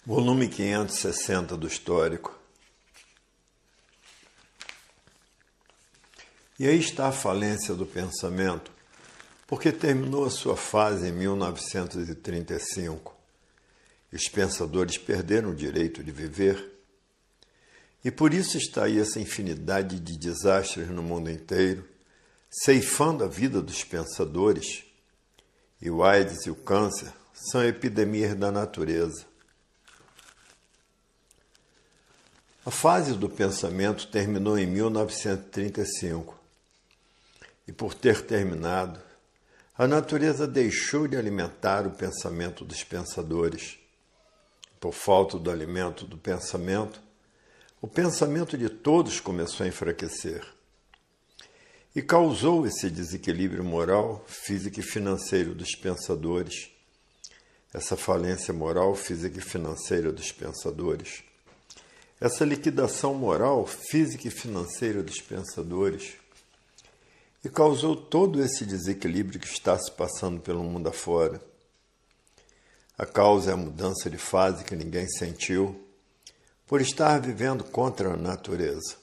Volume 560 do Histórico. E aí está a falência do pensamento, porque terminou a sua fase em 1935. E os pensadores perderam o direito de viver. E por isso está aí essa infinidade de desastres no mundo inteiro, ceifando a vida dos pensadores. E o AIDS e o câncer são epidemias da natureza. A fase do pensamento terminou em 1935. E por ter terminado, a natureza deixou de alimentar o pensamento dos pensadores. Por falta do alimento do pensamento, o pensamento de todos começou a enfraquecer. E causou esse desequilíbrio moral, físico e financeiro dos pensadores. Essa falência moral, física e financeira dos pensadores. Essa liquidação moral, física e financeira dos pensadores. E causou todo esse desequilíbrio que está se passando pelo mundo afora. A causa é a mudança de fase que ninguém sentiu, por estar vivendo contra a natureza.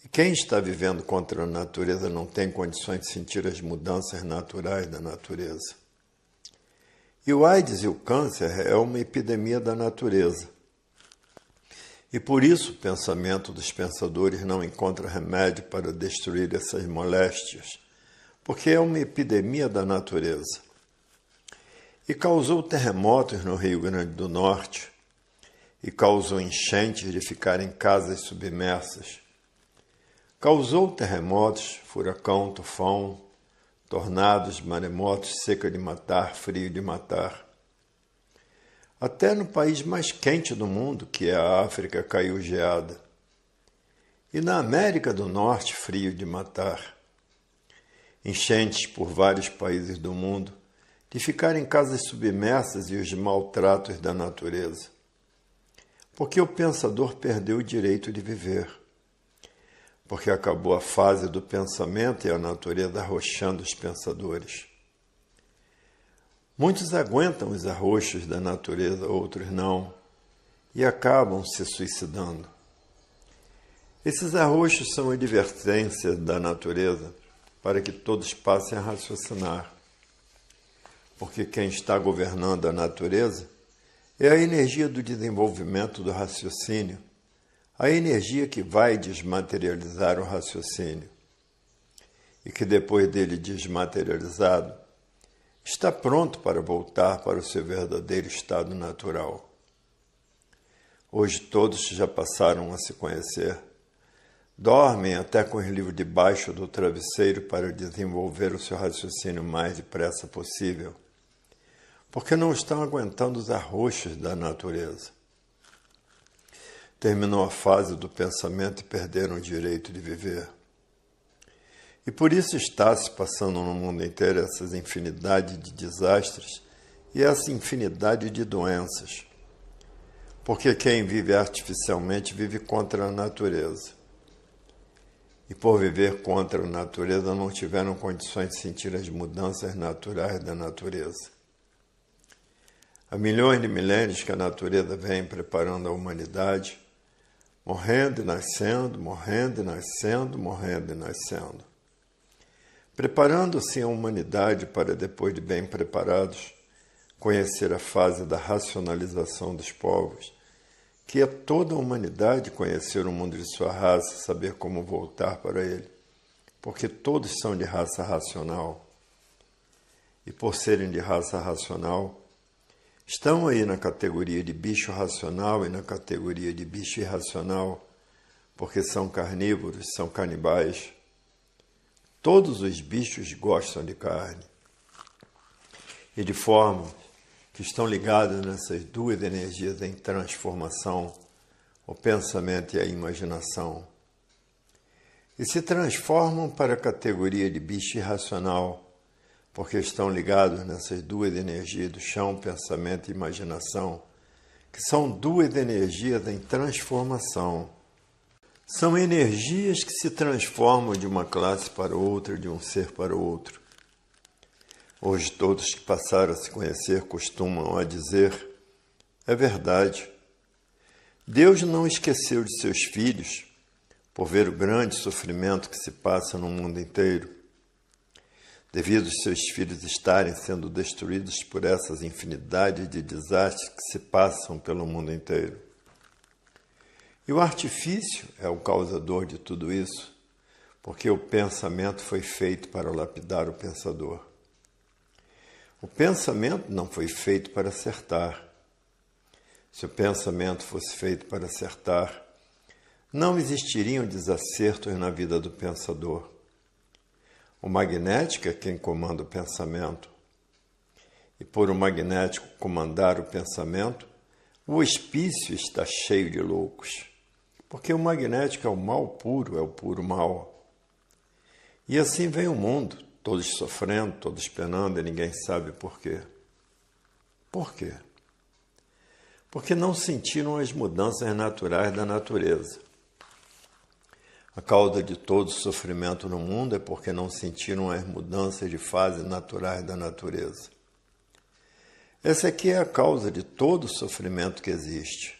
E quem está vivendo contra a natureza não tem condições de sentir as mudanças naturais da natureza. E o AIDS e o câncer é uma epidemia da natureza. E por isso o pensamento dos pensadores não encontra remédio para destruir essas moléstias, porque é uma epidemia da natureza. E causou terremotos no Rio Grande do Norte, e causou enchentes de ficar em casas submersas. Causou terremotos, furacão, tufão, tornados, maremotos, seca de matar, frio de matar. Até no país mais quente do mundo, que é a África, caiu geada. E na América do Norte, frio de matar. Enchentes por vários países do mundo, de ficar em casas submersas e os maltratos da natureza. Porque o pensador perdeu o direito de viver. Porque acabou a fase do pensamento e a natureza arrochando os pensadores. Muitos aguentam os arroxos da natureza, outros não, e acabam se suicidando. Esses arroxos são advertências da natureza para que todos passem a raciocinar. Porque quem está governando a natureza é a energia do desenvolvimento do raciocínio, a energia que vai desmaterializar o raciocínio. E que depois dele desmaterializado, está pronto para voltar para o seu verdadeiro estado natural. Hoje todos já passaram a se conhecer. Dormem até com os livros debaixo do travesseiro para desenvolver o seu raciocínio o mais depressa possível, porque não estão aguentando os arroxos da natureza. Terminou a fase do pensamento e perderam o direito de viver. E por isso está se passando no mundo inteiro essas infinidade de desastres e essa infinidade de doenças. Porque quem vive artificialmente vive contra a natureza. E por viver contra a natureza não tiveram condições de sentir as mudanças naturais da natureza. Há milhões de milênios que a natureza vem preparando a humanidade, morrendo e nascendo, morrendo e nascendo, morrendo e nascendo. Preparando-se a humanidade para, depois de bem preparados, conhecer a fase da racionalização dos povos, que é toda a humanidade conhecer o mundo de sua raça, saber como voltar para ele, porque todos são de raça racional. E por serem de raça racional, estão aí na categoria de bicho racional e na categoria de bicho irracional, porque são carnívoros, são canibais. Todos os bichos gostam de carne. E de forma que estão ligados nessas duas energias em transformação, o pensamento e a imaginação. E se transformam para a categoria de bicho irracional, porque estão ligados nessas duas energias do chão, pensamento e imaginação, que são duas energias em transformação. São energias que se transformam de uma classe para outra, de um ser para outro. Hoje todos que passaram a se conhecer costumam a dizer É verdade. Deus não esqueceu de seus filhos por ver o grande sofrimento que se passa no mundo inteiro, devido aos seus filhos estarem sendo destruídos por essas infinidades de desastres que se passam pelo mundo inteiro. E o artifício é o causador de tudo isso, porque o pensamento foi feito para lapidar o pensador. O pensamento não foi feito para acertar. Se o pensamento fosse feito para acertar, não existiriam desacertos na vida do pensador. O magnético é quem comanda o pensamento. E por o magnético comandar o pensamento, o hospício está cheio de loucos. Porque o magnético é o mal puro, é o puro mal. E assim vem o mundo, todos sofrendo, todos penando, e ninguém sabe por quê. Por quê? Porque não sentiram as mudanças naturais da natureza. A causa de todo sofrimento no mundo é porque não sentiram as mudanças de fase naturais da natureza. Essa aqui é a causa de todo sofrimento que existe.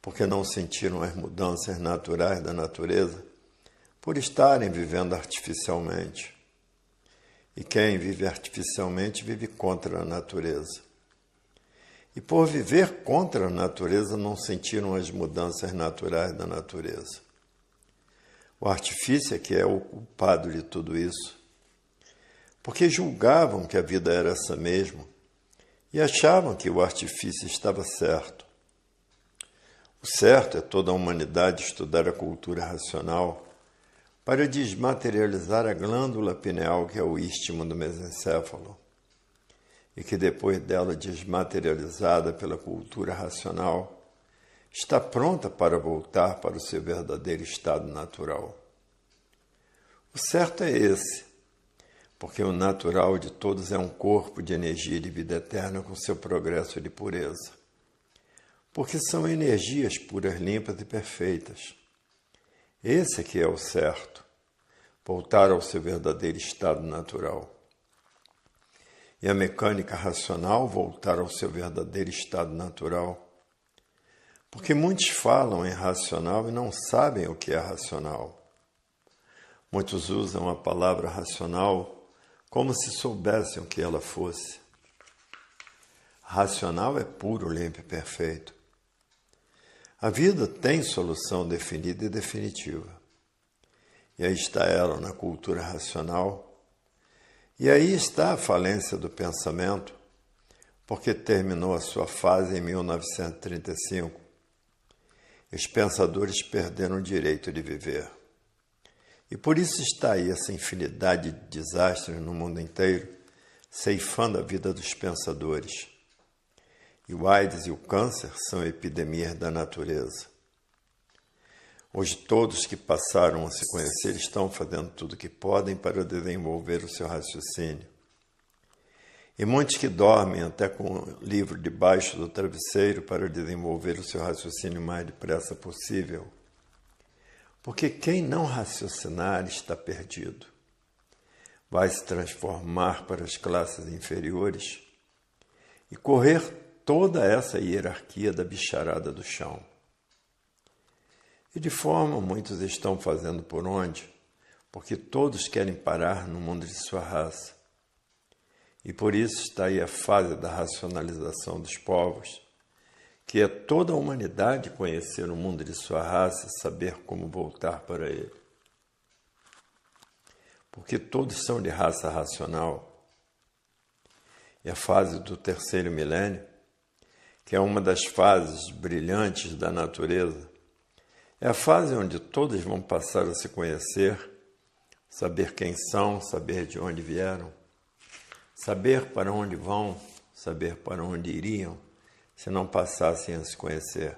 Porque não sentiram as mudanças naturais da natureza por estarem vivendo artificialmente. E quem vive artificialmente vive contra a natureza. E por viver contra a natureza não sentiram as mudanças naturais da natureza. O artifício é que é o culpado de tudo isso. Porque julgavam que a vida era essa mesmo e achavam que o artifício estava certo. O certo é toda a humanidade estudar a cultura racional para desmaterializar a glândula pineal, que é o istmo do mesencéfalo, e que depois dela desmaterializada pela cultura racional, está pronta para voltar para o seu verdadeiro estado natural. O certo é esse, porque o natural de todos é um corpo de energia de vida eterna com seu progresso de pureza. Porque são energias puras, limpas e perfeitas. Esse aqui é o certo, voltar ao seu verdadeiro estado natural. E a mecânica racional voltar ao seu verdadeiro estado natural. Porque muitos falam em racional e não sabem o que é racional. Muitos usam a palavra racional como se soubessem o que ela fosse. Racional é puro, limpo e perfeito. A vida tem solução definida e definitiva. E aí está ela na cultura racional. E aí está a falência do pensamento, porque terminou a sua fase em 1935. Os pensadores perderam o direito de viver. E por isso está aí essa infinidade de desastres no mundo inteiro, ceifando a vida dos pensadores. E o AIDS e o câncer são epidemias da natureza. Hoje todos que passaram a se conhecer estão fazendo tudo o que podem para desenvolver o seu raciocínio. E muitos que dormem até com o livro debaixo do travesseiro para desenvolver o seu raciocínio o mais depressa possível. Porque quem não raciocinar está perdido. Vai se transformar para as classes inferiores e correr toda essa hierarquia da bicharada do chão. E de forma muitos estão fazendo por onde? Porque todos querem parar no mundo de sua raça. E por isso está aí a fase da racionalização dos povos, que é toda a humanidade conhecer o mundo de sua raça e saber como voltar para ele. Porque todos são de raça racional. E a fase do terceiro milênio, que é uma das fases brilhantes da natureza, é a fase onde todos vão passar a se conhecer, saber quem são, saber de onde vieram, saber para onde vão, saber para onde iriam, se não passassem a se conhecer.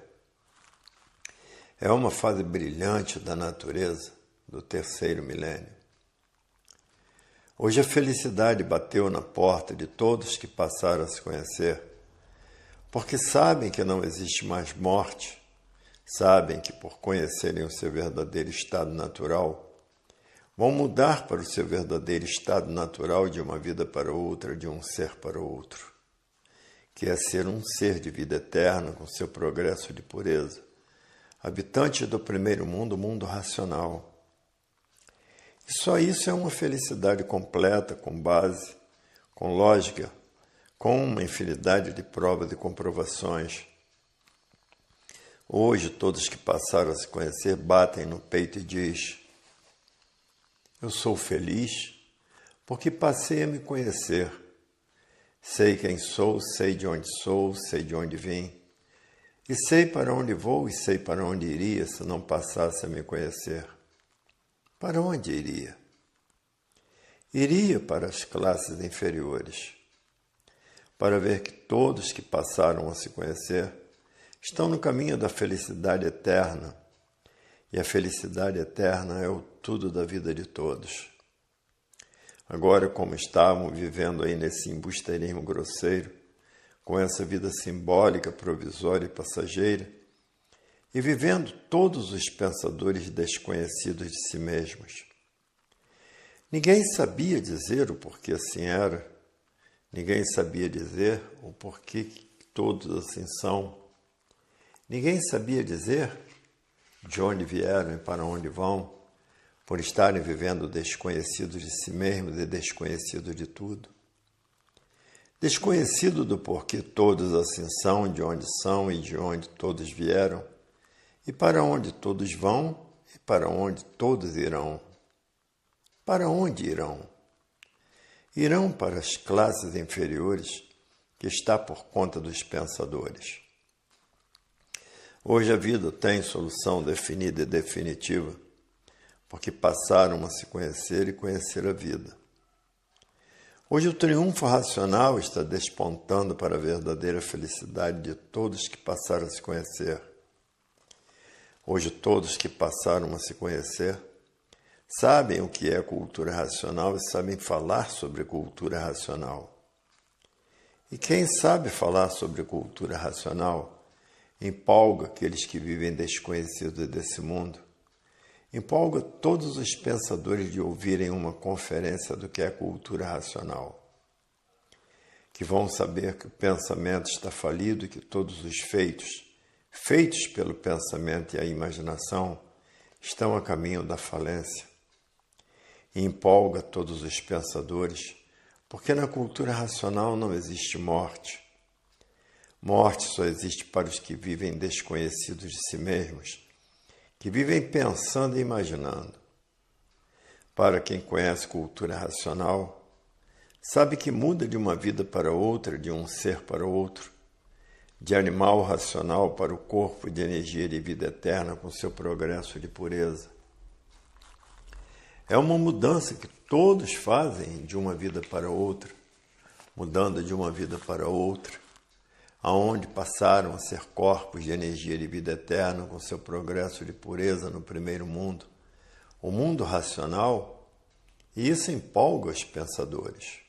É uma fase brilhante da natureza do terceiro milênio. Hoje a felicidade bateu na porta de todos que passaram a se conhecer, porque sabem que não existe mais morte, sabem que por conhecerem o seu verdadeiro estado natural, vão mudar para o seu verdadeiro estado natural de uma vida para outra, de um ser para outro. que é ser um ser de vida eterna com seu progresso de pureza, habitante do primeiro mundo, o mundo racional. E só isso é uma felicidade completa, com base, com lógica, com uma infinidade de provas e comprovações. Hoje, todos que passaram a se conhecer batem no peito e dizem: eu sou feliz porque passei a me conhecer. Sei quem sou, sei de onde vim, e sei para onde vou e sei para onde iria se não passasse a me conhecer. Para onde iria? Iria para as classes inferiores, para ver que todos que passaram a se conhecer estão no caminho da felicidade eterna, e a felicidade eterna é o tudo da vida de todos. Agora, como estavam vivendo aí nesse embusteirismo grosseiro, com essa vida simbólica, provisória e passageira, e vivendo todos os pensadores desconhecidos de si mesmos. Ninguém sabia dizer o porquê assim era, ninguém sabia dizer o porquê todos assim são, ninguém sabia dizer de onde vieram e para onde vão, por estarem vivendo desconhecidos de si mesmos e desconhecidos de tudo. Desconhecido do porquê todos assim são, de onde são e de onde todos vieram, e para onde todos vão e para onde todos irão. Para onde irão? Irão para as classes inferiores, que está por conta dos pensadores. Hoje a vida tem solução definida e definitiva, porque passaram a se conhecer e conhecer a vida. Hoje o triunfo racional está despontando para a verdadeira felicidade de todos que passaram a se conhecer. Hoje todos que passaram a se conhecer sabem o que é cultura racional e sabem falar sobre cultura racional. E quem sabe falar sobre cultura racional empolga aqueles que vivem desconhecidos desse mundo, empolga todos os pensadores de ouvirem uma conferência do que é cultura racional, que vão saber que o pensamento está falido e que todos os feitos pelo pensamento e a imaginação, estão a caminho da falência. E empolga todos os pensadores, porque na cultura racional não existe morte. Morte só existe para os que vivem desconhecidos de si mesmos, que vivem pensando e imaginando. Para quem conhece cultura racional, sabe que muda de uma vida para outra, de um ser para outro, de animal racional para o corpo de energia de vida eterna com seu progresso de pureza. É uma mudança que todos fazem de uma vida para outra, mudando de uma vida para outra, aonde passaram a ser corpos de energia de vida eterna com seu progresso de pureza no primeiro mundo, o mundo racional, e isso empolga os pensadores.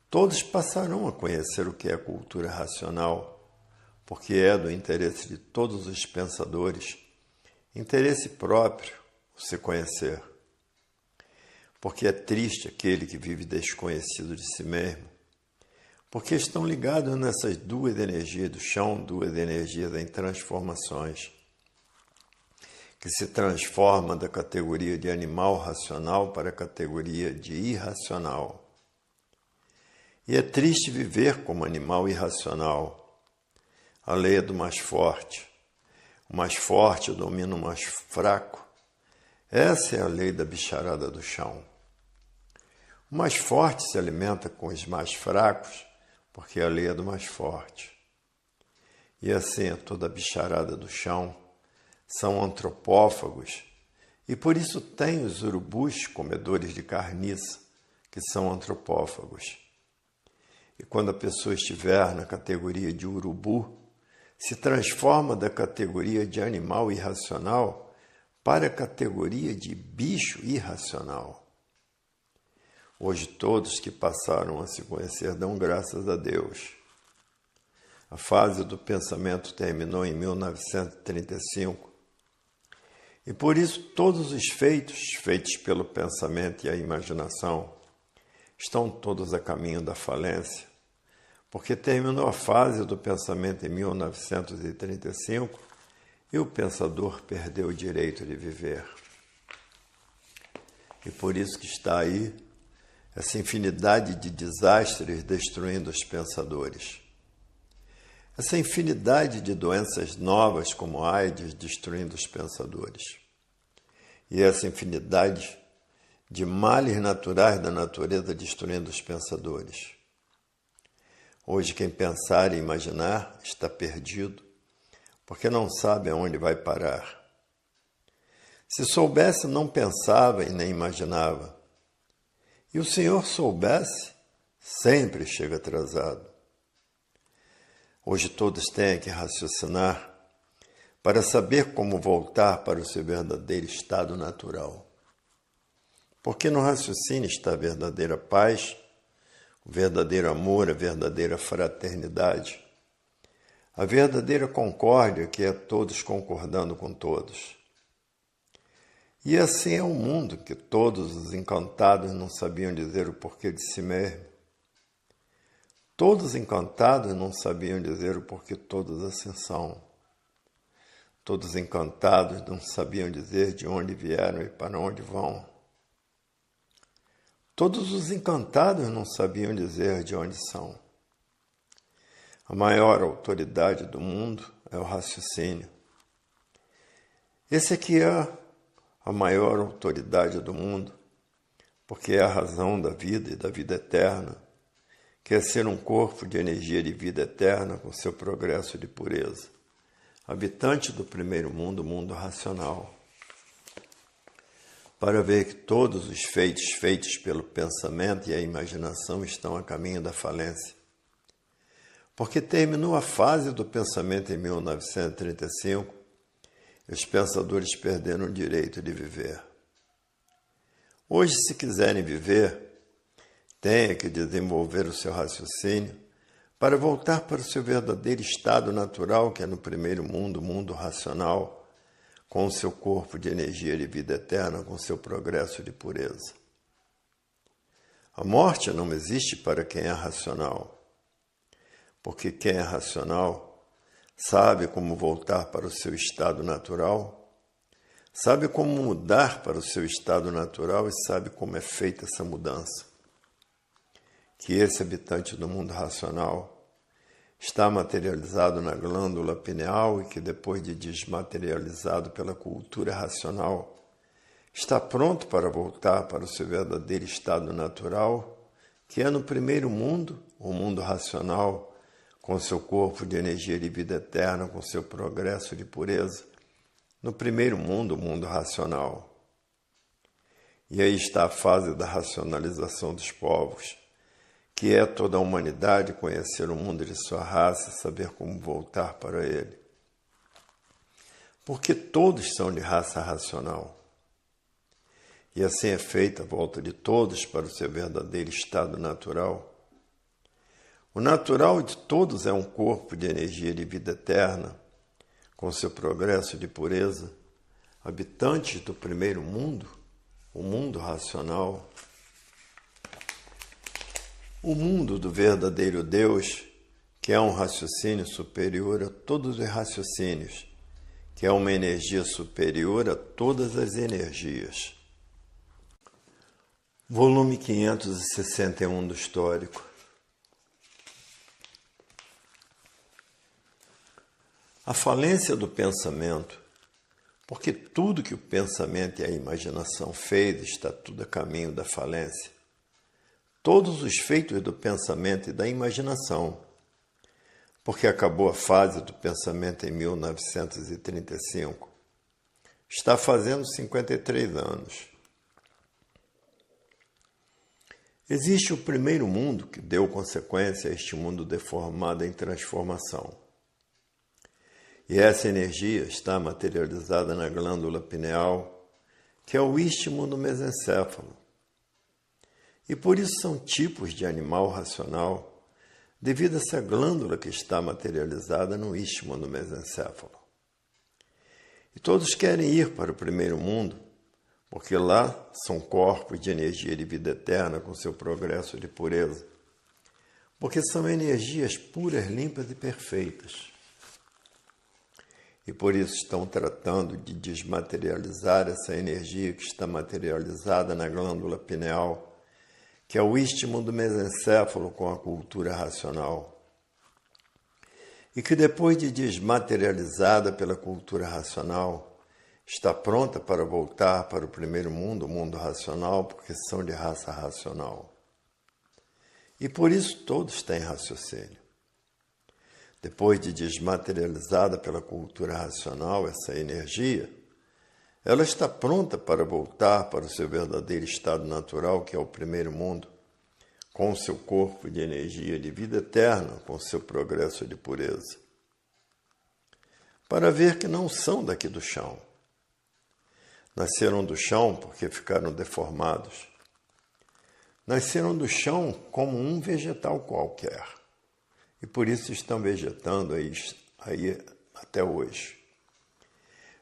Todos passarão a conhecer o que é cultura racional, porque é do interesse de todos os pensadores, interesse próprio, o se conhecer. Porque é triste aquele que vive desconhecido de si mesmo, porque estão ligados nessas duas energias do chão, duas energias em transformações, que se transforma da categoria de animal racional para a categoria de irracional. E é triste viver como animal irracional. A lei é do mais forte. O mais forte domina o mais fraco. Essa é a lei da bicharada do chão. O mais forte se alimenta com os mais fracos, porque a lei é do mais forte. E assim é toda a bicharada do chão. São antropófagos, e por isso tem os urubus comedores de carniça, que são antropófagos. E quando a pessoa estiver na categoria de urubu, se transforma da categoria de animal irracional para a categoria de bicho irracional. Hoje todos que passaram a se conhecer dão graças a Deus. A fase do pensamento terminou em 1935, e por isso todos os feitos pelo pensamento e a imaginação, estão todos a caminho da falência, porque terminou a fase do pensamento em 1935 e o pensador perdeu o direito de viver. E por isso que está aí essa infinidade de desastres destruindo os pensadores. Essa infinidade de doenças novas como a AIDS destruindo os pensadores. E essa infinidade de males naturais da natureza destruindo os pensadores. Hoje quem pensar e imaginar está perdido, porque não sabe aonde vai parar. Se soubesse, não pensava e nem imaginava. E o Senhor soubesse, sempre chega atrasado. Hoje todos têm que raciocinar para saber como voltar para o seu verdadeiro estado natural. Porque no raciocínio está a verdadeira paz, o verdadeiro amor, a verdadeira fraternidade, a verdadeira concórdia, que é todos concordando com todos. E assim é o mundo, que todos os encantados não sabiam dizer o porquê de si mesmo. Todos os encantados não sabiam dizer o porquê todos assim são. Todos os encantados não sabiam dizer de onde vieram e para onde vão. Todos os encantados não sabiam dizer de onde são. A maior autoridade do mundo é o raciocínio. Esse aqui é a maior autoridade do mundo, porque é a razão da vida e da vida eterna, que é ser um corpo de energia de vida eterna com seu progresso de pureza, habitante do primeiro mundo, o mundo racional, para ver que todos os feitos pelo pensamento e a imaginação estão a caminho da falência. Porque terminou a fase do pensamento em 1935, e os pensadores perderam o direito de viver. Hoje, se quiserem viver, tenha que desenvolver o seu raciocínio para voltar para o seu verdadeiro estado natural, que é no primeiro mundo, o mundo racional, com o seu corpo de energia de vida eterna, com o seu progresso de pureza. A morte não existe para quem é racional, porque quem é racional sabe como voltar para o seu estado natural, sabe como mudar para o seu estado natural e sabe como é feita essa mudança. Que esse habitante do mundo racional está materializado na glândula pineal e que depois de desmaterializado pela cultura racional, está pronto para voltar para o seu verdadeiro estado natural, que é no primeiro mundo, o mundo racional, com seu corpo de energia de vida eterna, com seu progresso de pureza, no primeiro mundo, o mundo racional. E aí está a fase da racionalização dos povos, que é toda a humanidade conhecer o mundo de sua raça e saber como voltar para ele. Porque todos são de raça racional. E assim é feita a volta de todos para o seu verdadeiro estado natural. O natural de todos é um corpo de energia de vida eterna, com seu progresso de pureza, habitantes do primeiro mundo, o mundo racional, o mundo do verdadeiro Deus, que é um raciocínio superior a todos os raciocínios, que é uma energia superior a todas as energias. Volume 561 do Histórico. A falência do pensamento, porque tudo que o pensamento e a imaginação fez está tudo a caminho da falência. Todos os feitos do pensamento e da imaginação, porque acabou a fase do pensamento em 1935. Está fazendo 53 anos. Existe o primeiro mundo que deu consequência a este mundo deformado em transformação. E essa energia está materializada na glândula pineal, que é o istmo do mesencéfalo. E por isso são tipos de animal racional, devido a essa glândula que está materializada no istmo do mesencéfalo. E todos querem ir para o primeiro mundo, porque lá são corpos de energia de vida eterna com seu progresso de pureza. porque são energias puras, limpas e perfeitas. E por isso estão tratando de desmaterializar essa energia que está materializada na glândula pineal, que é o istmo do mesencéfalo com a cultura racional. E que depois de desmaterializada pela cultura racional, está pronta para voltar para o primeiro mundo, o mundo racional, porque são de raça racional. E por isso todos têm raciocínio. Depois de desmaterializada pela cultura racional, essa energia, ela está pronta para voltar para o seu verdadeiro estado natural, que é o primeiro mundo, com o seu corpo de energia de vida eterna, com o seu progresso de pureza. Para ver que não são daqui do chão. Nasceram do chão porque ficaram deformados. Nasceram do chão como um vegetal qualquer. E por isso estão vegetando aí até hoje.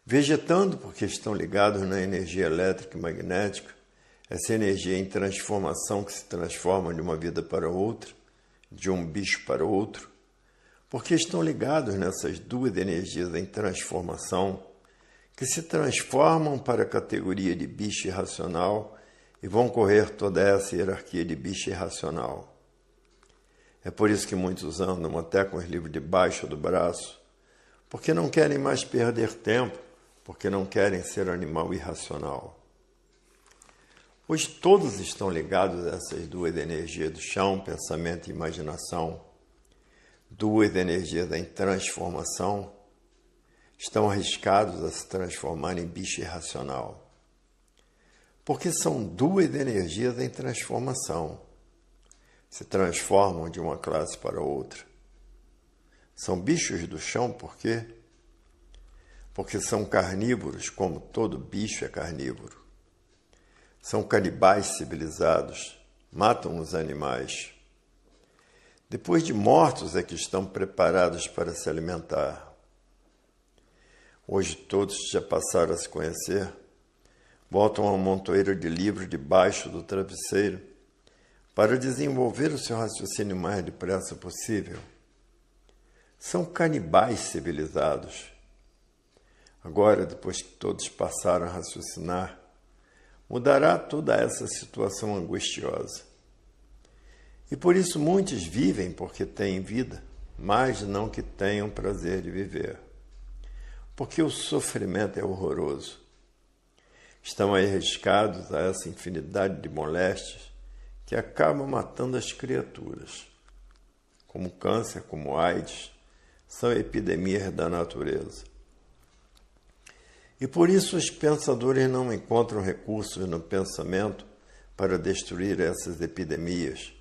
Vegetando porque estão ligados na energia elétrica e magnética, essa energia em transformação que se transforma de uma vida para outra, de um bicho para outro, porque estão ligados nessas duas energias em transformação, que se transformam para a categoria de bicho irracional e vão correr toda essa hierarquia de bicho irracional. É por isso que muitos andam até com os livros debaixo do braço, porque não querem mais perder tempo, porque não querem ser animal irracional. Hoje todos estão ligados a essas duas energias do chão, pensamento e imaginação, duas energias em transformação, estão arriscados a se transformar em bicho irracional. Porque são duas energias em transformação. Se transformam de uma classe para outra. São bichos do chão, por quê? Porque são carnívoros, como todo bicho é carnívoro. São canibais civilizados, matam os animais. Depois de mortos é que estão preparados para se alimentar. Hoje todos já passaram a se conhecer, botam uma montoeira de livros debaixo do travesseiro para desenvolver o seu raciocínio o mais depressa possível. São canibais civilizados. Agora, depois que todos passaram a raciocinar, mudará toda essa situação angustiosa. E por isso muitos vivem porque têm vida, mas não que tenham prazer de viver. Porque o sofrimento é horroroso. Estão arriscados a essa infinidade de moléstias que acabam matando as criaturas. Como câncer, como AIDS, são epidemias da natureza. E por isso os pensadores não encontram recursos no pensamento para destruir essas epidemias.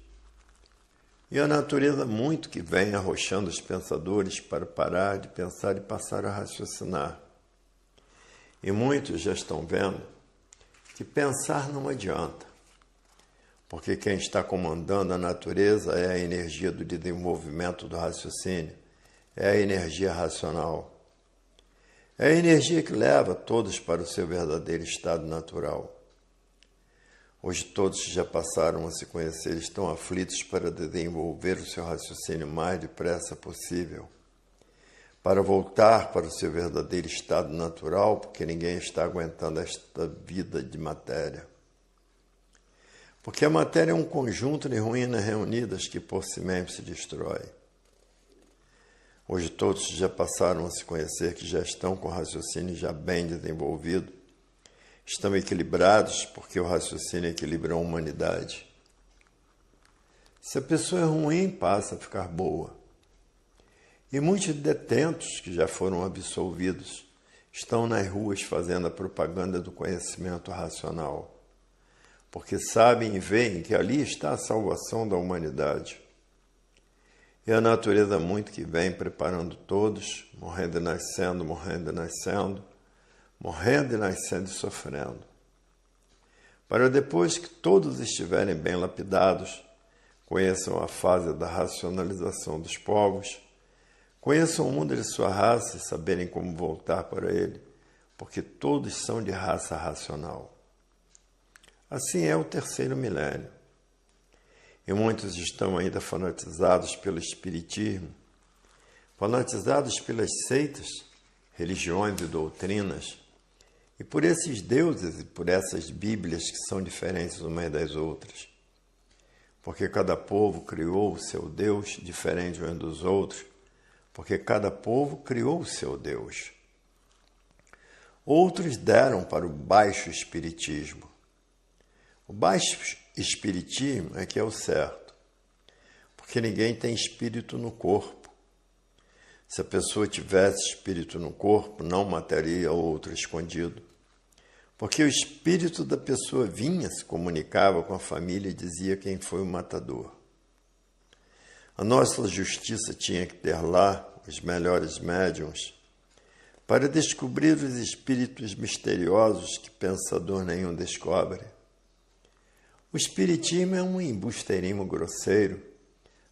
E a natureza muito que vem arrochando os pensadores para parar de pensar e passar a raciocinar. E muitos já estão vendo que pensar não adianta, porque quem está comandando a natureza é a energia do desenvolvimento do raciocínio, é a energia racional. É a energia que leva todos para o seu verdadeiro estado natural. Hoje todos já passaram a se conhecer, estão aflitos para desenvolver o seu raciocínio o mais depressa possível, para voltar para o seu verdadeiro estado natural, porque ninguém está aguentando esta vida de matéria. Porque a matéria é um conjunto de ruínas reunidas que por si mesmo se destrói. Hoje todos já passaram a se conhecer, que já estão com o raciocínio já bem desenvolvido, estão equilibrados porque o raciocínio equilibra a humanidade. Se a pessoa é ruim, passa a ficar boa. E muitos detentos que já foram absolvidos estão nas ruas fazendo a propaganda do conhecimento racional, porque sabem e veem que ali está a salvação da humanidade. E a natureza muito que vem preparando todos, morrendo e nascendo, morrendo e nascendo, morrendo e nascendo e sofrendo. Para depois que todos estiverem bem lapidados, conheçam a fase da racionalização dos povos, conheçam o mundo de sua raça e saberem como voltar para ele, porque todos são de raça racional. Assim é o terceiro milênio. e muitos estão ainda fanatizados pelo espiritismo, fanatizados pelas seitas, religiões e doutrinas, e por esses deuses e por essas bíblias que são diferentes umas das outras. Porque cada povo criou o seu Deus diferente uns dos outros, porque cada povo criou o seu Deus. Outros deram para o baixo espiritismo. O baixo espiritismo é que é o certo, porque ninguém tem espírito no corpo. Se a pessoa tivesse espírito no corpo, não mataria outro escondido, porque o espírito da pessoa vinha, se comunicava com a família e dizia quem foi o matador. A nossa justiça tinha que ter lá os melhores médiuns para descobrir os espíritos misteriosos que pensador nenhum descobre. O espiritismo é um embusteirismo grosseiro,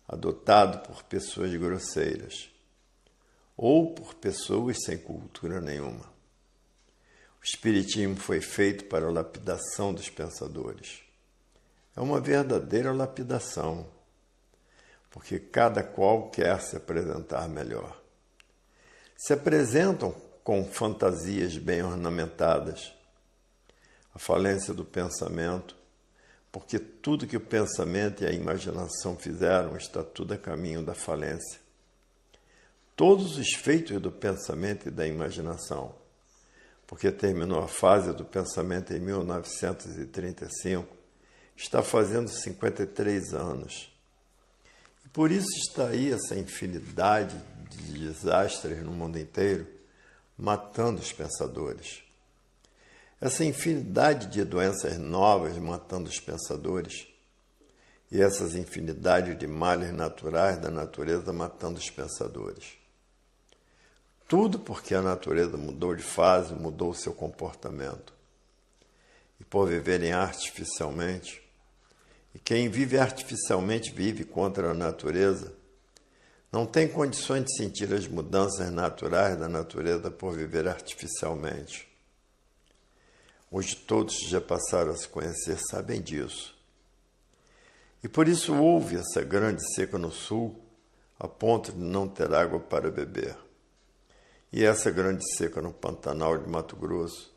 adotado por pessoas grosseiras, ou por pessoas sem cultura nenhuma. O espiritismo foi feito para a lapidação dos pensadores. É uma verdadeira lapidação, porque cada qual quer se apresentar melhor. Se apresentam com fantasias bem ornamentadas. A falência do pensamento, porque tudo que o pensamento e a imaginação fizeram está tudo a caminho da falência. Todos os feitos do pensamento e da imaginação, porque terminou a fase do pensamento em 1935, está fazendo 53 anos. E por isso está aí essa infinidade de desastres no mundo inteiro, matando os pensadores. Essa infinidade de doenças novas matando os pensadores. E essas infinidades de males naturais da natureza matando os pensadores. Tudo porque a natureza mudou de fase, mudou o seu comportamento. E por viverem artificialmente, e quem vive artificialmente vive contra a natureza, não tem condições de sentir as mudanças naturais da natureza por viver artificialmente. Hoje todos que já passaram a se conhecer sabem disso. E por isso houve essa grande seca no sul, a ponto de não ter água para beber. E essa grande seca no Pantanal de Mato Grosso,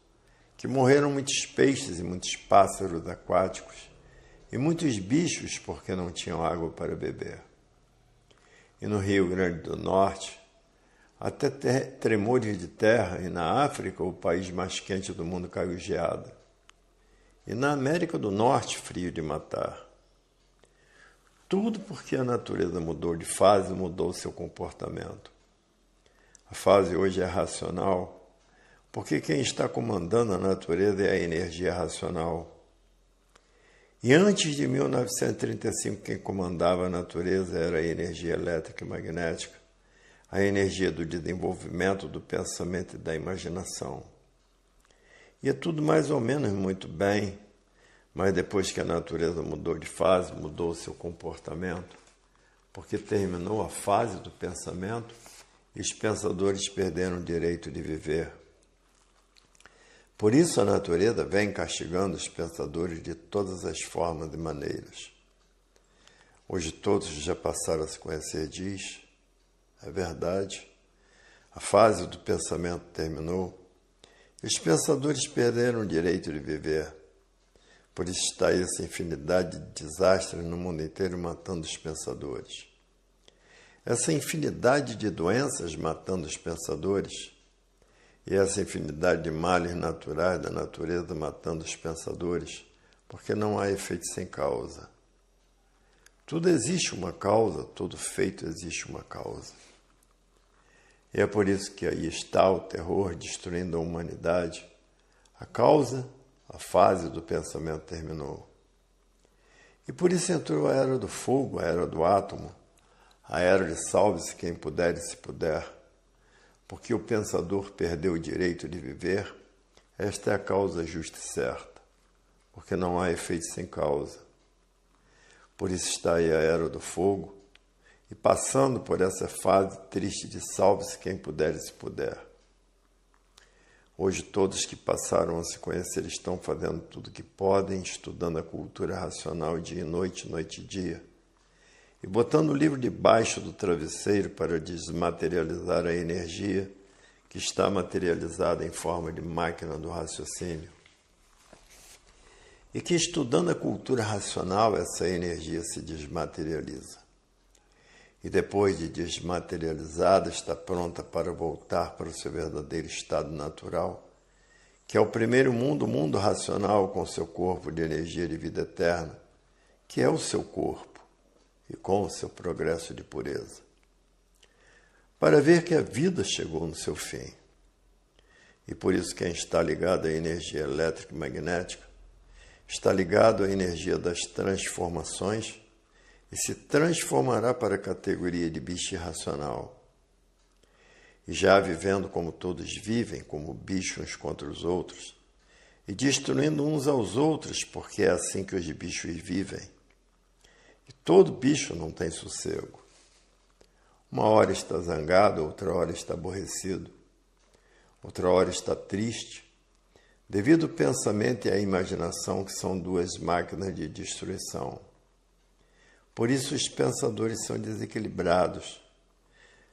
que morreram muitos peixes e muitos pássaros aquáticos, e muitos bichos porque não tinham água para beber. E no Rio Grande do Norte, até tremores de terra, e na África, o país mais quente do mundo, caiu geada. E na América do Norte, frio de matar. Tudo porque a natureza mudou de fase, mudou seu comportamento. A fase hoje é racional, porque quem está comandando a natureza é a energia racional. E antes de 1935, quem comandava a natureza era a energia elétrica e magnética, a energia do desenvolvimento do pensamento e da imaginação. E é tudo mais ou menos muito bem, mas depois que a natureza mudou de fase, mudou o seu comportamento, porque terminou a fase do pensamento e os pensadores perderam o direito de viver. Por isso a natureza vem castigando os pensadores de todas as formas e maneiras. Hoje todos já passaram a se conhecer, diz, é verdade, a fase do pensamento terminou e os pensadores perderam o direito de viver. Por isso está aí essa infinidade de desastres no mundo inteiro matando os pensadores. Essa infinidade de doenças matando os pensadores e essa infinidade de males naturais da natureza matando os pensadores, porque não há efeito sem causa. Tudo existe uma causa, todo feito existe uma causa. E é por isso que aí está o terror destruindo a humanidade. A causa, a fase do pensamento terminou. E por isso entrou a era do fogo, a era do átomo, a era de salve-se quem puder e se puder. Porque o pensador perdeu o direito de viver, esta é a causa justa e certa, porque não há efeito sem causa. Por isso está aí a era do fogo, e passando por essa fase triste de salve-se quem puder e se puder. Hoje todos que passaram a se conhecer estão fazendo tudo o que podem, estudando a cultura racional dia e noite, noite e dia, e botando o livro debaixo do travesseiro para desmaterializar a energia que está materializada em forma de máquina do raciocínio. E que estudando a cultura racional essa energia se desmaterializa. E depois de desmaterializada está pronta para voltar para o seu verdadeiro estado natural, que é o primeiro mundo, o mundo racional com seu corpo de energia de vida eterna, que é o seu corpo, e com o seu progresso de pureza. Para ver que a vida chegou no seu fim. E por isso quem está ligado à energia elétrica e magnética está ligado à energia das transformações e se transformará para a categoria de bicho irracional. E já vivendo como todos vivem, como bichos uns contra os outros, e destruindo uns aos outros, porque é assim que os bichos vivem. E todo bicho não tem sossego. Uma hora está zangado, outra hora está aborrecido, outra hora está triste, devido ao pensamento e à imaginação, que são duas máquinas de destruição. Por isso os pensadores são desequilibrados.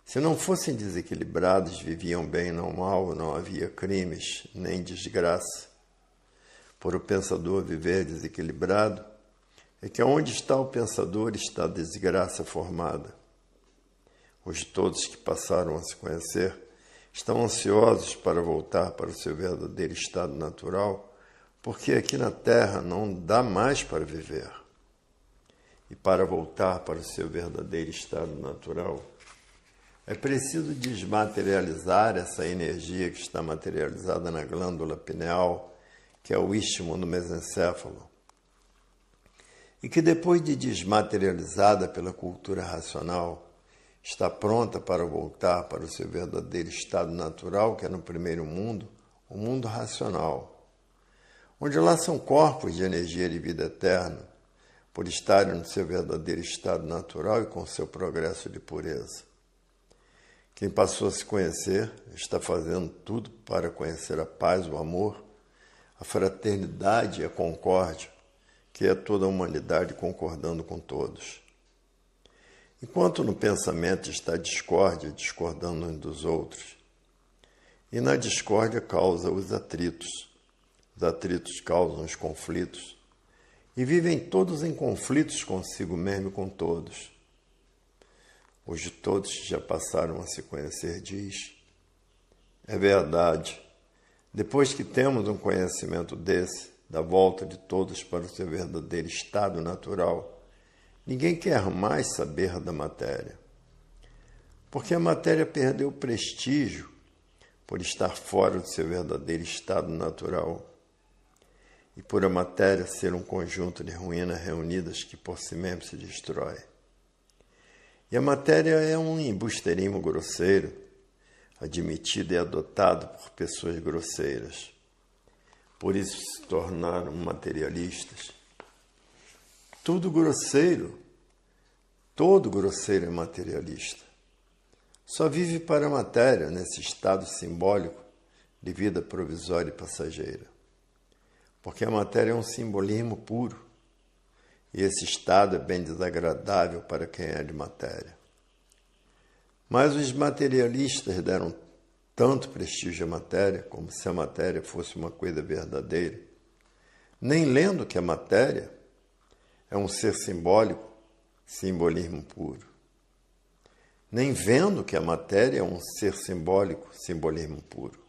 Se não fossem desequilibrados, viviam bem, não mal, não havia crimes, nem desgraça. Por o pensador viver desequilibrado, é que onde está o pensador está a desgraça formada. Hoje todos que passaram a se conhecer estão ansiosos para voltar para o seu verdadeiro estado natural, porque aqui na Terra não dá mais para viver. E para voltar para o seu verdadeiro estado natural, é preciso desmaterializar essa energia que está materializada na glândula pineal, que é o istmo no mesencéfalo, e que depois de desmaterializada pela cultura racional, está pronta para voltar para o seu verdadeiro estado natural, que é no primeiro mundo, o mundo racional, onde lá são corpos de energia de vida eterna, por estarem no seu verdadeiro estado natural e com seu progresso de pureza. Quem passou a se conhecer está fazendo tudo para conhecer a paz, o amor, a fraternidade e a concórdia, que é toda a humanidade concordando com todos. Enquanto no pensamento está a discórdia, discordando uns dos outros, e na discórdia causa os atritos causam os conflitos, e vivem todos em conflitos consigo mesmo e com todos. Hoje todos que já passaram a se conhecer diz, é verdade, depois que temos um conhecimento desse, da volta de todos para o seu verdadeiro estado natural, ninguém quer mais saber da matéria, porque a matéria perdeu prestígio por estar fora do seu verdadeiro estado natural e por a matéria ser um conjunto de ruínas reunidas que por si mesmo se destrói. E a matéria é um embusteirismo grosseiro, admitido e adotado por pessoas grosseiras. Por isso se tornaram materialistas. Todo grosseiro é materialista. Só vive para a matéria, nesse estado simbólico de vida provisória e passageira. Porque a matéria é um simbolismo puro. E esse estado é bem desagradável para quem é de matéria. Mas os materialistas deram tanto prestígio à matéria, como se a matéria fosse uma coisa verdadeira, nem lendo que a matéria é um ser simbólico, simbolismo puro. Nem vendo que a matéria é um ser simbólico, simbolismo puro.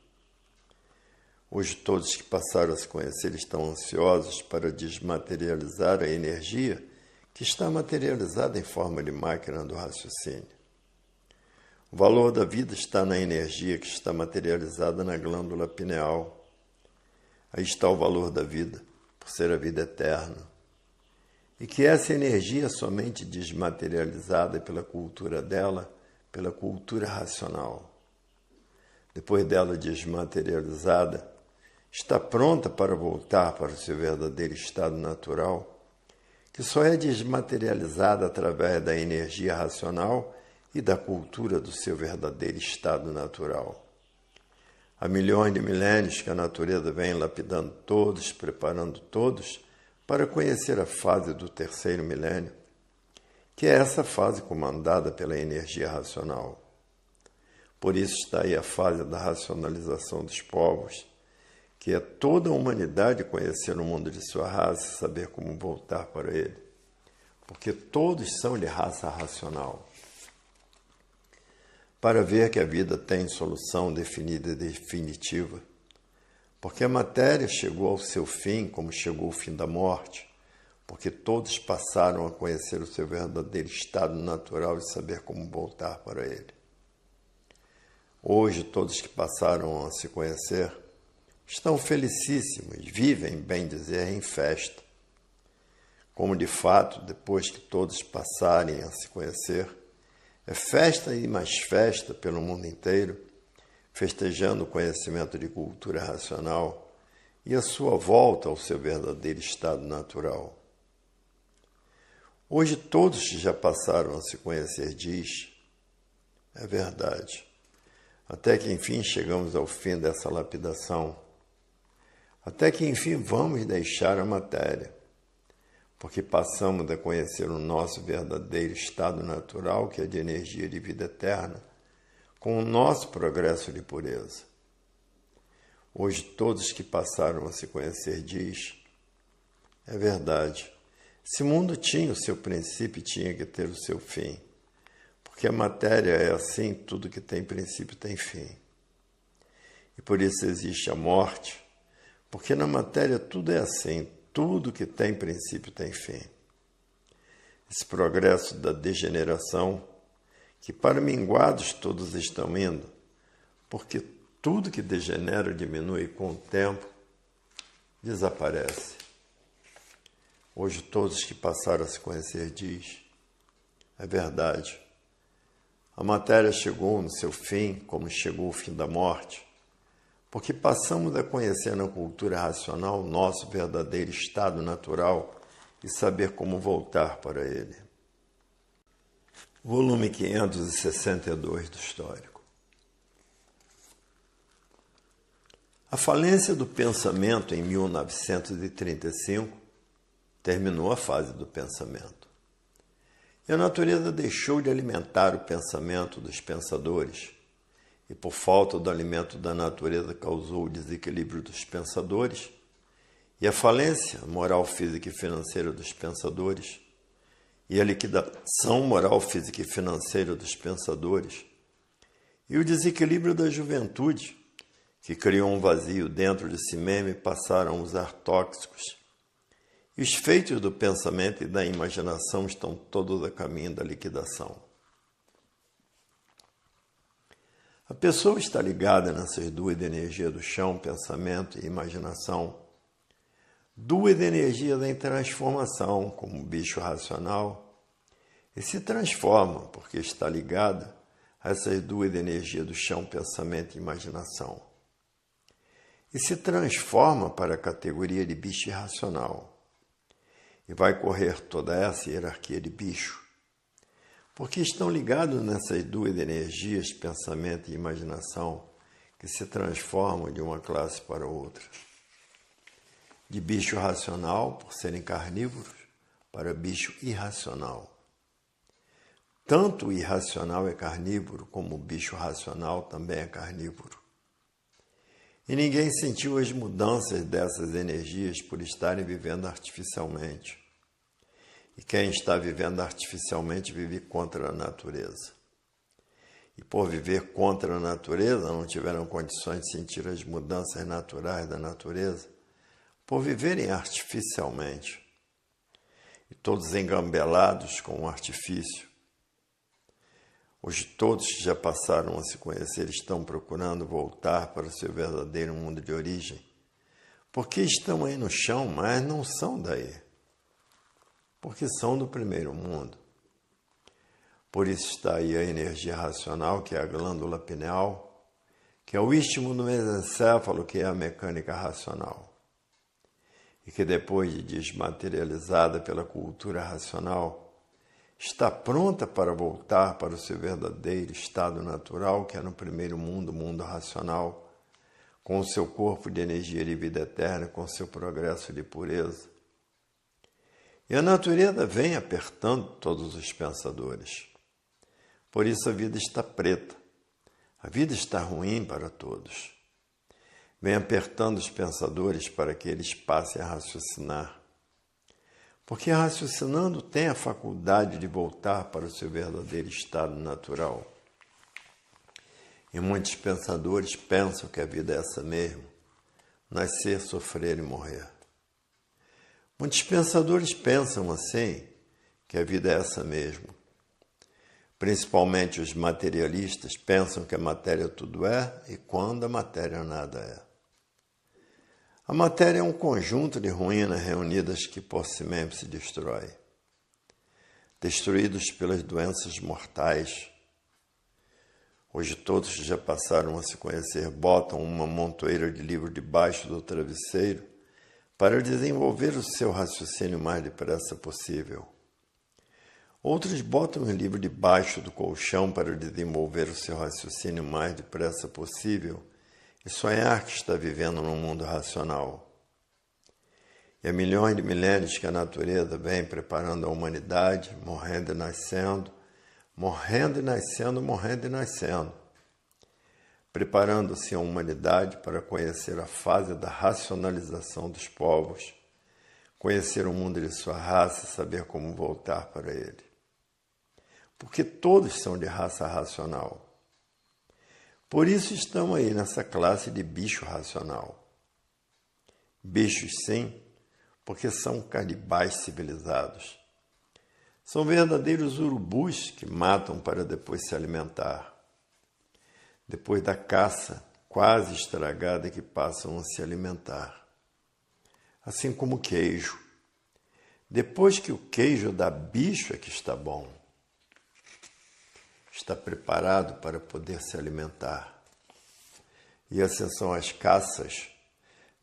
Hoje todos que passaram a se conhecer estão ansiosos para desmaterializar a energia que está materializada em forma de máquina do raciocínio. O valor da vida está na energia que está materializada na glândula pineal. Aí está o valor da vida, por ser a vida eterna. E que essa energia é somente desmaterializada pela cultura dela, pela cultura racional. Depois dela desmaterializada, está pronta para voltar para o seu verdadeiro estado natural, que só é desmaterializada através da energia racional e da cultura do seu verdadeiro estado natural. Há milhões de milênios que a natureza vem lapidando todos, preparando todos para conhecer a fase do terceiro milênio, que é essa fase comandada pela energia racional. Por isso está aí a fase da racionalização dos povos, que é toda a humanidade conhecer o mundo de sua raça e saber como voltar para ele, porque todos são de raça racional. Para ver que a vida tem solução definida e definitiva, porque a matéria chegou ao seu fim como chegou o fim da morte, porque todos passaram a conhecer o seu verdadeiro estado natural e saber como voltar para ele. Hoje, todos que passaram a se conhecer estão felicíssimos, vivem, bem dizer, em festa. Como de fato, depois que todos passarem a se conhecer, é festa e mais festa pelo mundo inteiro, festejando o conhecimento de cultura racional e a sua volta ao seu verdadeiro estado natural. Hoje todos que já passaram a se conhecer diz, é verdade, até que enfim chegamos ao fim dessa lapidação, até que enfim vamos deixar a matéria, porque passamos a conhecer o nosso verdadeiro estado natural, que é de energia de vida eterna, com o nosso progresso de pureza. Hoje todos que passaram a se conhecer diz, é verdade, esse mundo tinha o seu princípio e tinha que ter o seu fim, porque a matéria é assim, tudo que tem princípio tem fim. E por isso existe a morte, porque na matéria tudo é assim, tudo que tem princípio tem fim. Esse progresso da degeneração, que para minguados todos estão indo, porque tudo que degenera diminui com o tempo, desaparece. Hoje todos que passaram a se conhecer diz, é verdade, a matéria chegou no seu fim, como chegou o fim da morte, porque passamos a conhecer na cultura racional o nosso verdadeiro estado natural e saber como voltar para ele. Volume 562 do Histórico. A falência do pensamento em 1935 terminou a fase do pensamento. E a natureza deixou de alimentar o pensamento dos pensadores, e por falta do alimento da natureza causou o desequilíbrio dos pensadores, e a falência moral, física e financeira dos pensadores, e a liquidação moral, física e financeira dos pensadores, e o desequilíbrio da juventude, que criou um vazio dentro de si mesmo e passaram a usar tóxicos. E os feitos do pensamento e da imaginação estão todos a caminho da liquidação. A pessoa está ligada nessas duas energias do chão, pensamento e imaginação, duas energias em transformação, como o bicho racional, e se transforma porque está ligada a essas duas energias do chão, pensamento e imaginação. E se transforma para a categoria de bicho irracional. E vai correr toda essa hierarquia de bicho, porque estão ligados nessas duas energias, pensamento e imaginação, que se transformam de uma classe para outra. De bicho racional, por serem carnívoros, para bicho irracional. Tanto o irracional é carnívoro, como o bicho racional também é carnívoro. E ninguém sentiu as mudanças dessas energias por estarem vivendo artificialmente. E quem está vivendo artificialmente vive contra a natureza. E por viver contra a natureza, não tiveram condições de sentir as mudanças naturais da natureza, por viverem artificialmente. E todos engambelados com o artifício. Hoje todos que já passaram a se conhecer estão procurando voltar para o seu verdadeiro mundo de origem, porque estão aí no chão, mas não são daí, porque são do primeiro mundo. Por isso está aí a energia racional, que é a glândula pineal, que é o istmo do mesencéfalo, que é a mecânica racional, e que depois de desmaterializada pela cultura racional, está pronta para voltar para o seu verdadeiro estado natural, que é no primeiro mundo, o mundo racional, com o seu corpo de energia de vida eterna, com o seu progresso de pureza. E a natureza vem apertando todos os pensadores. Por isso a vida está preta. A vida está ruim para todos. Vem apertando os pensadores para que eles passem a raciocinar. Porque raciocinando tem a faculdade de voltar para o seu verdadeiro estado natural. E muitos pensadores pensam que a vida é essa mesmo, nascer, sofrer e morrer. Muitos pensadores pensam assim, que a vida é essa mesmo. Principalmente os materialistas pensam que a matéria tudo é e quando a matéria nada é. A matéria é um conjunto de ruínas reunidas que por si mesmo se destrói. Destruídos pelas doenças mortais. Hoje todos que já passaram a se conhecer botam uma montoeira de livros debaixo do travesseiro para desenvolver o seu raciocínio o mais depressa possível. Outros botam o livro debaixo do colchão para desenvolver o seu raciocínio o mais depressa possível e sonhar que está vivendo num mundo racional. E há milhões de milênios que a natureza vem preparando a humanidade, morrendo e nascendo, morrendo e nascendo, morrendo e nascendo, preparando-se a humanidade para conhecer a fase da racionalização dos povos, conhecer o mundo de sua raça e saber como voltar para ele. Porque todos são de raça racional. Por isso estão aí nessa classe de bicho racional. Bichos sim, porque são canibais civilizados. São verdadeiros urubus que matam para depois se alimentar. Depois da caça quase estragada que passam a se alimentar. Assim como o queijo. Depois que o queijo dá bicho é que está bom. Está preparado para poder se alimentar. E assim são as caças.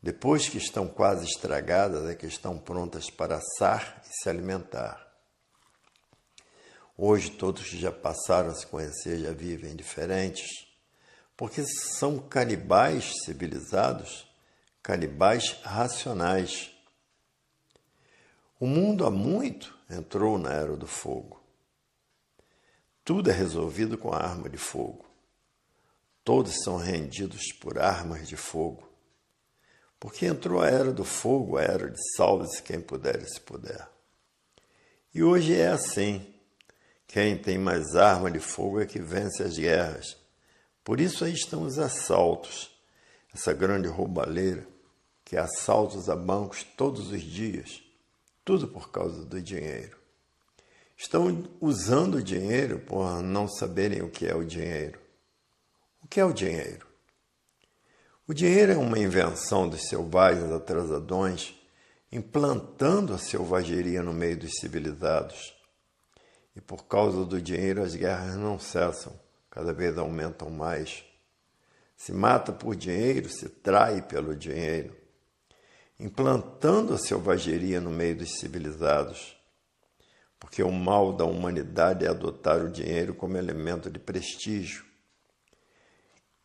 Depois que estão quase estragadas é que estão prontas para assar e se alimentar. Hoje todos que já passaram a se conhecer já vivem diferentes, porque são canibais civilizados, canibais racionais. O mundo há muito entrou na era do fogo. Tudo é resolvido com a arma de fogo. Todos são rendidos por armas de fogo. Porque entrou a era do fogo, a era de salve-se quem puder e se puder. E hoje é assim. Quem tem mais arma de fogo é que vence as guerras. Por isso aí estão os assaltos. Essa grande roubalheira, que é assaltos a bancos todos os dias. Tudo por causa do dinheiro. Estão usando o dinheiro por não saberem o que é o dinheiro. O que é o dinheiro? O dinheiro é uma invenção dos selvagens atrasadões, implantando a selvageria no meio dos civilizados. E por causa do dinheiro as guerras não cessam, cada vez aumentam mais. Se mata por dinheiro, se trai pelo dinheiro, implantando a selvageria no meio dos civilizados. Porque o mal da humanidade é adotar o dinheiro como elemento de prestígio.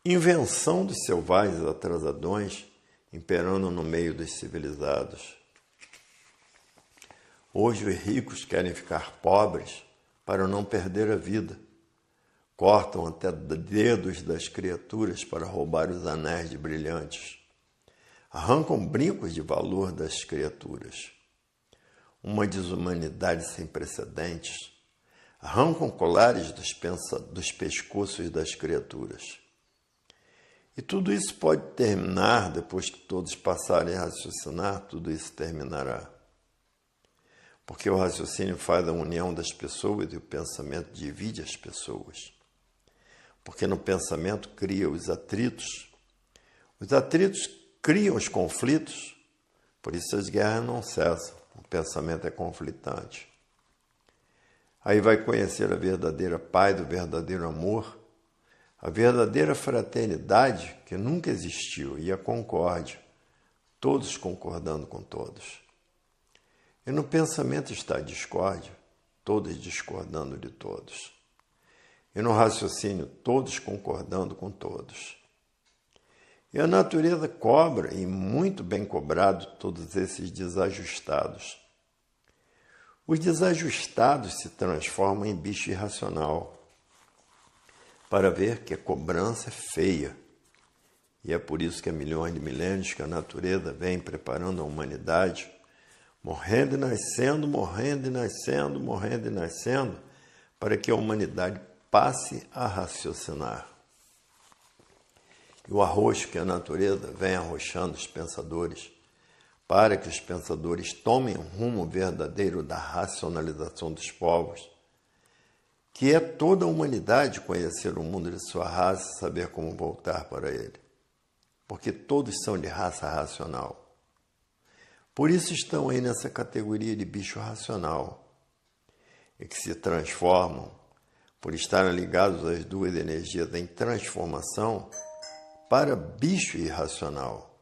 Invenção dos selvagens atrasadões imperando no meio dos civilizados. Hoje os ricos querem ficar pobres para não perder a vida. Cortam até dedos das criaturas para roubar os anéis de brilhantes. Arrancam brincos de valor das criaturas. Uma desumanidade sem precedentes. Arrancam colares dos pescoços das criaturas. E tudo isso pode terminar, depois que todos passarem a raciocinar, tudo isso terminará. Porque o raciocínio faz a união das pessoas e o pensamento divide as pessoas. Porque no pensamento cria os atritos criam os conflitos, por isso as guerras não cessam. O pensamento é conflitante. Aí vai conhecer a verdadeira paz, o verdadeiro amor, a verdadeira fraternidade que nunca existiu e a concórdia, todos concordando com todos. E no pensamento está a discórdia, todos discordando de todos. E no raciocínio, todos concordando com todos. E a natureza cobra, e muito bem cobrado, todos esses desajustados. Os desajustados se transformam em bicho irracional, para ver que a cobrança é feia. E é por isso que há milhões de milênios que a natureza vem preparando a humanidade, morrendo e nascendo, morrendo e nascendo, morrendo e nascendo, para que a humanidade passe a raciocinar. E o arroxo que a natureza vem arrochando os pensadores, para que os pensadores tomem um rumo verdadeiro da racionalização dos povos, que é toda a humanidade conhecer o mundo de sua raça e saber como voltar para ele. Porque todos são de raça racional. Por isso estão aí nessa categoria de bicho racional, e que se transformam, por estarem ligados às duas energias em transformação, para bicho irracional.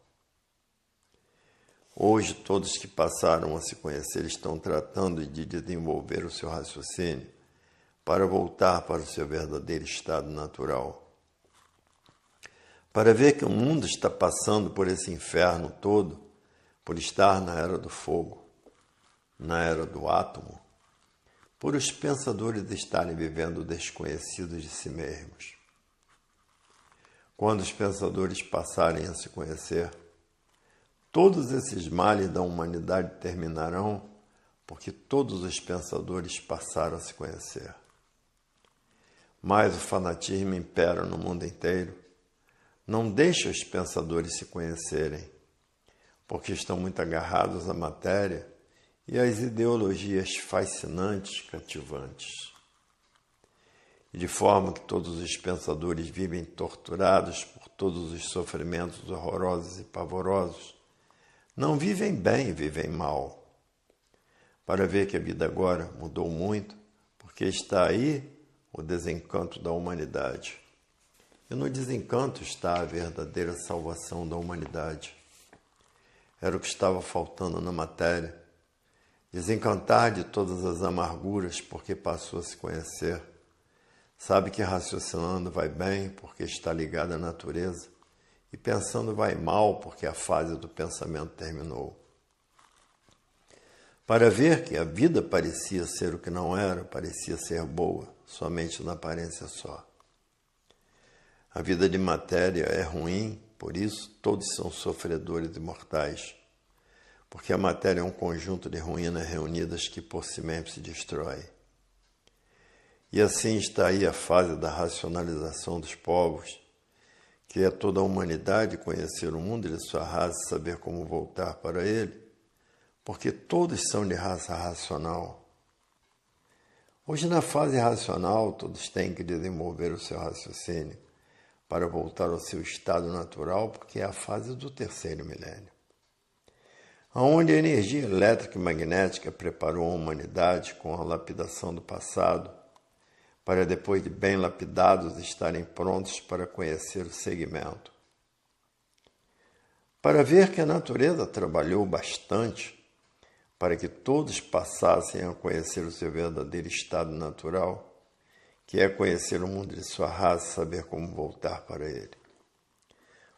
Hoje, todos que passaram a se conhecer estão tratando de desenvolver o seu raciocínio para voltar para o seu verdadeiro estado natural. Para ver que o mundo está passando por esse inferno todo, por estar na era do fogo, na era do átomo, por os pensadores estarem vivendo desconhecidos de si mesmos. Quando os pensadores passarem a se conhecer, todos esses males da humanidade terminarão, porque todos os pensadores passaram a se conhecer. Mas o fanatismo impera no mundo inteiro, não deixa os pensadores se conhecerem, porque estão muito agarrados à matéria e às ideologias fascinantes, cativantes. E de forma que todos os pensadores vivem torturados por todos os sofrimentos horrorosos e pavorosos, não vivem bem, vivem mal. Para ver que a vida agora mudou muito, porque está aí o desencanto da humanidade. E no desencanto está a verdadeira salvação da humanidade. Era o que estava faltando na matéria. Desencantar de todas as amarguras, porque passou a se conhecer. Sabe que raciocinando vai bem, porque está ligado à natureza. E pensando vai mal, porque a fase do pensamento terminou. Para ver que a vida parecia ser o que não era, parecia ser boa, somente na aparência só. A vida de matéria é ruim, por isso todos são sofredores e mortais, porque a matéria é um conjunto de ruínas reunidas que por si mesmo se destrói. E assim está aí a fase da racionalização dos povos, que é toda a humanidade conhecer o mundo de sua raça e saber como voltar para ele, porque todos são de raça racional. Hoje, na fase racional, todos têm que desenvolver o seu raciocínio para voltar ao seu estado natural, porque é a fase do terceiro milênio, onde a energia elétrica e magnética preparou a humanidade com a lapidação do passado, para depois de bem lapidados estarem prontos para conhecer o segmento. Para ver que a natureza trabalhou bastante para que todos passassem a conhecer o seu verdadeiro estado natural, que é conhecer o mundo de sua raça e saber como voltar para ele.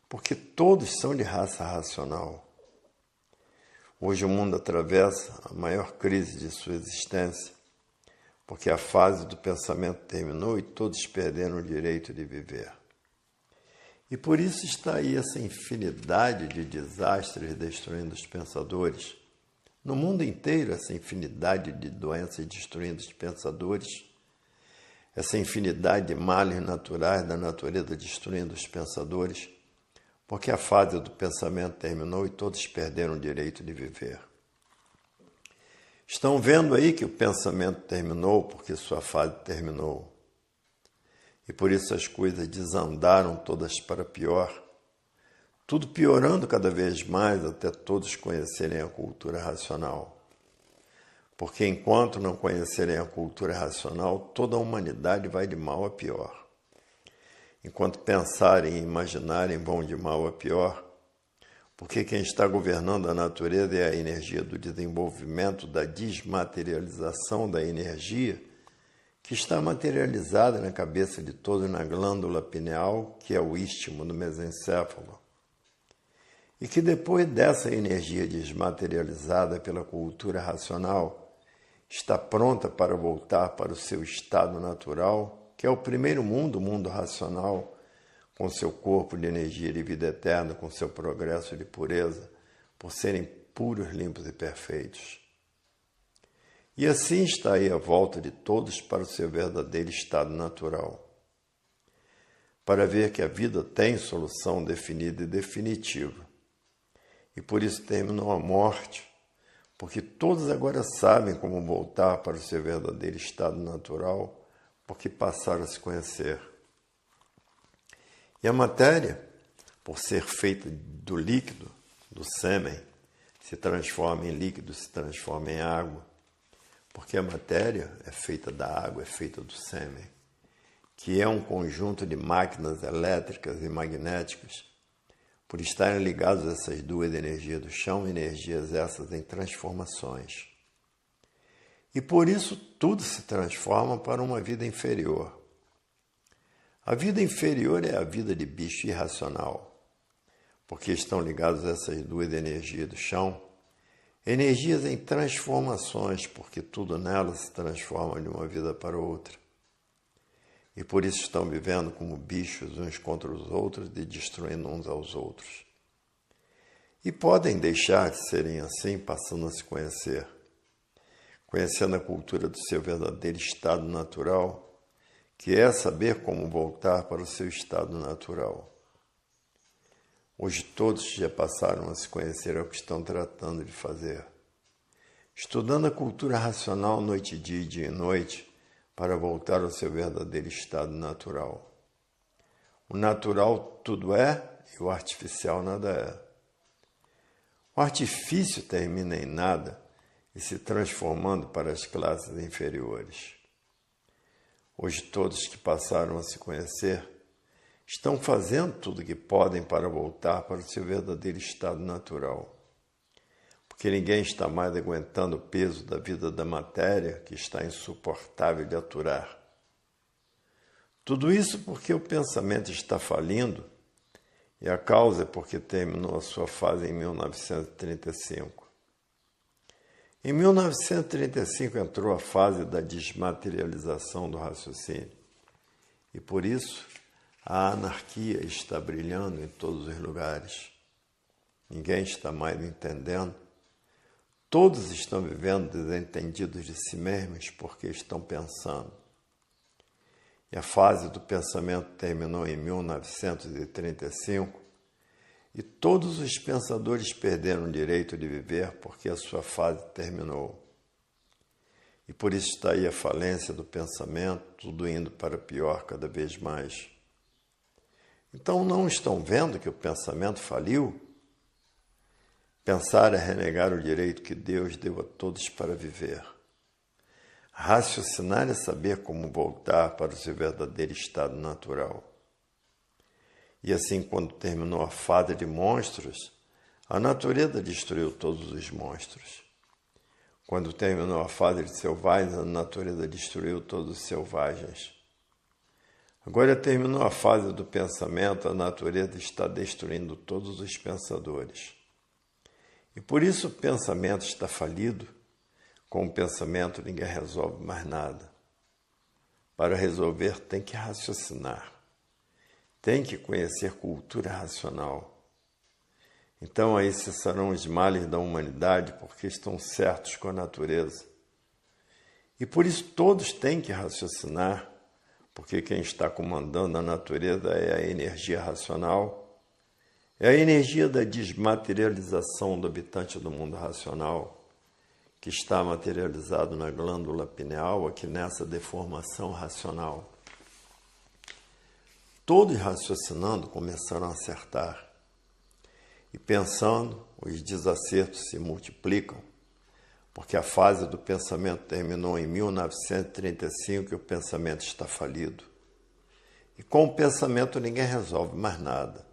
Porque todos são de raça racional. Hoje o mundo atravessa a maior crise de sua existência, porque a fase do pensamento terminou e todos perderam o direito de viver. E por isso está aí essa infinidade de desastres destruindo os pensadores. No mundo inteiro, essa infinidade de doenças destruindo os pensadores, essa infinidade de males naturais da natureza destruindo os pensadores, porque a fase do pensamento terminou e todos perderam o direito de viver. Estão vendo aí que o pensamento terminou porque sua fase terminou. E por isso as coisas desandaram todas para pior, tudo piorando cada vez mais até todos conhecerem a cultura racional. Porque enquanto não conhecerem a cultura racional, toda a humanidade vai de mal a pior. Enquanto pensarem e imaginarem, vão de mal a pior, porque quem está governando a natureza é a energia do desenvolvimento, da desmaterialização da energia, que está materializada na cabeça de todos na glândula pineal, que é o istmo do mesencéfalo. e que depois dessa energia desmaterializada pela cultura racional, está pronta para voltar para o seu estado natural, que é o primeiro mundo, o mundo racional, com seu corpo de energia de vida eterna, com seu progresso de pureza, por serem puros, limpos e perfeitos. E assim está aí a volta de todos para o seu verdadeiro estado natural, para ver que a vida tem solução definida e definitiva. E por isso terminou a morte, porque todos agora sabem como voltar para o seu verdadeiro estado natural, porque passaram a se conhecer. E a matéria, por ser feita do líquido, do sêmen, se transforma em líquido, se transforma em água, porque a matéria é feita da água, é feita do sêmen, que é um conjunto de máquinas elétricas e magnéticas, por estarem ligados a essas duas energias do chão, energias essas em transformações. E por isso tudo se transforma para uma vida inferior. A vida inferior é a vida de bicho irracional, porque estão ligados a essas duas energias do chão, energias em transformações, porque tudo nelas se transforma de uma vida para outra. E por isso estão vivendo como bichos uns contra os outros e destruindo uns aos outros. E podem deixar de serem assim, passando a se conhecer, conhecendo a cultura do seu verdadeiro estado natural, que é saber como voltar para o seu estado natural. Hoje todos já passaram a se conhecer, é o que estão tratando de fazer. Estudando a cultura racional noite e dia, dia e noite, para voltar ao seu verdadeiro estado natural. O natural tudo é e o artificial nada é. O artifício termina em nada e se transformando para as classes inferiores. Hoje todos que passaram a se conhecer estão fazendo tudo o que podem para voltar para o seu verdadeiro estado natural. Porque ninguém está mais aguentando o peso da vida da matéria, que está insuportável de aturar. Tudo isso porque o pensamento está falindo, e a causa é porque terminou a sua fase em 1935. Em 1935 entrou a fase da desmaterialização do raciocínio, e por isso a anarquia está brilhando em todos os lugares. Ninguém está mais entendendo. Todos estão vivendo desentendidos de si mesmos porque estão pensando. E a fase do pensamento terminou em 1935 e todos os pensadores perderam o direito de viver porque a sua fase terminou. E por isso está aí a falência do pensamento, tudo indo para pior cada vez mais. Então não estão vendo que o pensamento faliu? Pensar é renegar o direito que Deus deu a todos para viver. Raciocinar é saber como voltar para o seu verdadeiro estado natural. E assim, quando terminou a fase de monstros, a natureza destruiu todos os monstros. Quando terminou a fase de selvagens, a natureza destruiu todos os selvagens. Agora terminou a fase do pensamento, a natureza está destruindo todos os pensadores. E por isso o pensamento está falido. Com o pensamento ninguém resolve mais nada. Para resolver tem que raciocinar. Tem que conhecer cultura racional. Então aí cessarão os males da humanidade porque estão certos com a natureza. E por isso todos têm que raciocinar, porque quem está comandando a natureza é a energia racional. É a energia da desmaterialização do habitante do mundo racional, que está materializado na glândula pineal, aqui nessa deformação racional. Todos raciocinando começaram a acertar. E pensando, os desacertos se multiplicam, porque a fase do pensamento terminou em 1935 e o pensamento está falido. E com o pensamento ninguém resolve mais nada.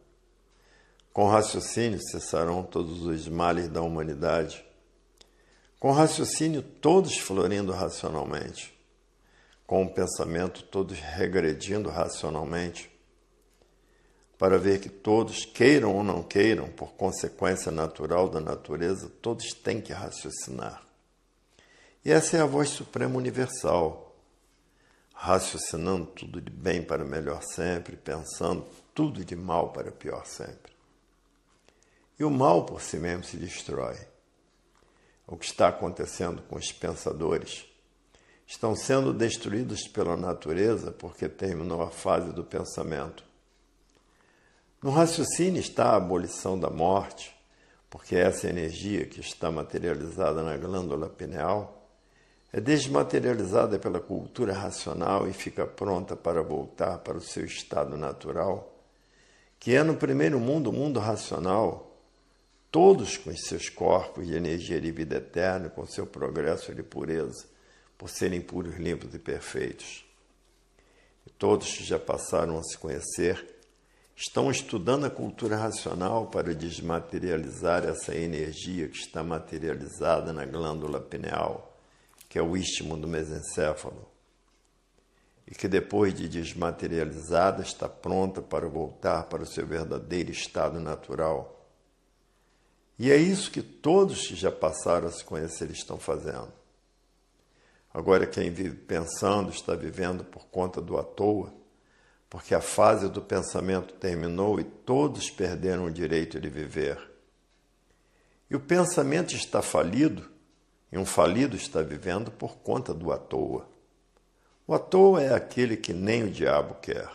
Com raciocínio cessarão todos os males da humanidade. Com raciocínio todos florindo racionalmente. Com o pensamento todos regredindo racionalmente. para ver que todos, queiram ou não queiram, por consequência natural da natureza, todos têm que raciocinar. E essa é a voz suprema universal, raciocinando tudo de bem para melhor sempre, pensando tudo de mal para pior sempre. E o mal por si mesmo se destrói. O que está acontecendo com os pensadores? Estão sendo destruídos pela natureza porque terminou a fase do pensamento. No raciocínio está a abolição da morte, porque essa energia que está materializada na glândula pineal é desmaterializada pela cultura racional e fica pronta para voltar para o seu estado natural, que é no primeiro mundo, o mundo racional, todos com os seus corpos de energia de vida eterna, com seu progresso de pureza, por serem puros, limpos e perfeitos. E todos que já passaram a se conhecer estão estudando a cultura racional para desmaterializar essa energia que está materializada na glândula pineal, que é o istmo do mesencéfalo, e que depois de desmaterializada está pronta para voltar para o seu verdadeiro estado natural. E é isso que todos que já passaram a se conhecer estão fazendo. Agora quem vive pensando está vivendo por conta do à toa, porque a fase do pensamento terminou e todos perderam o direito de viver. E o pensamento está falido, e um falido está vivendo por conta do à toa. O à toa é aquele que nem o diabo quer.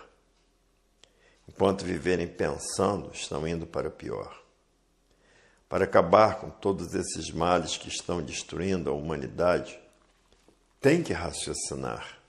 Enquanto viverem pensando, estão indo para pior. Para acabar com todos esses males que estão destruindo a humanidade, tem que raciocinar.